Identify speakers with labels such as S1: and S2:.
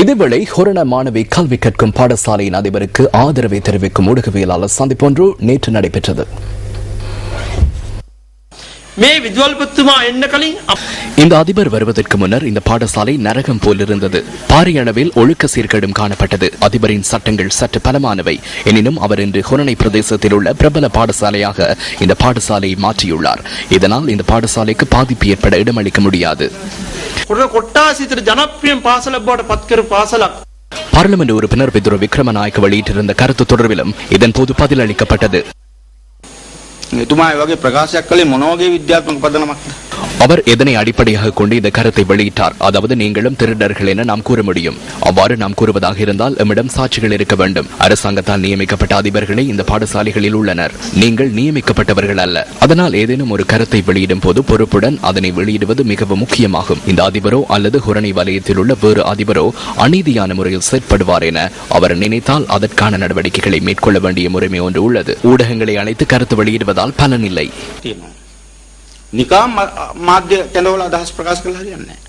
S1: இதேவேளை ஹொரண மாணவி கல்வி கற்கும் பாடசாலையின் அதிபருக்கு ஆதரவை தெரிவிக்கும் ஊடகவியலாளர் சந்திப்பொன்று நேற்று நடைபெற்றது. இந்த அதிபர் வருவதற்கு முன்னர் இந்த பாடசாலை நரகம் போல் இருந்தது. பாரிய அளவில் ஒழுக்க சீர்கேடும் காணப்பட்டது. அதிபரின் சட்டங்கள் சற்று பலமானவை. எனினும் அவர் இன்று ஹொரணை பிரதேசத்தில் உள்ள பிரபல பாடசாலையாக இந்த பாடசாலையை மாற்றியுள்ளார். இதனால் இந்த பாடசாலைக்கு பாதிப்பு ஏற்பட இடமளிக்க முடியாது. பார்லிமெண்ட் உறுப்பினர் விதுர விக்ரமநாயக்க வெளியிட்டிருந்த கருத்து தொடர்பிலும் இதன் போது பதில் அளிக்கப்பட்டது. அவர் எதனை அடிப்படையாக கொண்டு இந்த கருத்தை வெளியிட்டார்? அதாவது நீங்களும் திருடர்கள் என நாம் கூற முடியும். அவ்வாறு நாம் கூறுவதாக இருந்தால் நம்மிடம் சாட்சிகள் இருக்க வேண்டும். அரசாங்கத்தால் நியமிக்கப்பட்ட அதிபர்களே இந்த பாடசாலைகளில் உள்ளனர். நீங்கள் நியமிக்கப்பட்டவர்கள் அல்ல. அதனால் ஏதேனும் ஒரு கருத்தை வெளியிடும் போது பொறுப்புடன் அதனை வெளியிடுவது மிகவும் முக்கியமாகும். இந்த அதிபரோ அல்லது ஹொரணை வலயத்தில் உள்ள வேறு அதிபரோ அநீதியான முறையில் செயற்படுவார் என அவர் நினைத்தால் அதற்கான நடவடிக்கைகளை மேற்கொள்ள வேண்டிய முறைமை ஒன்று உள்ளது. ஊடகங்களை அழைத்து கருத்து வெளியிடுவதால் பலனில்லை.
S2: නිකම් මාධ්‍ය කැඳවලා අදහස් ප්‍රකාශ කළා හරියන්නේ නැහැ.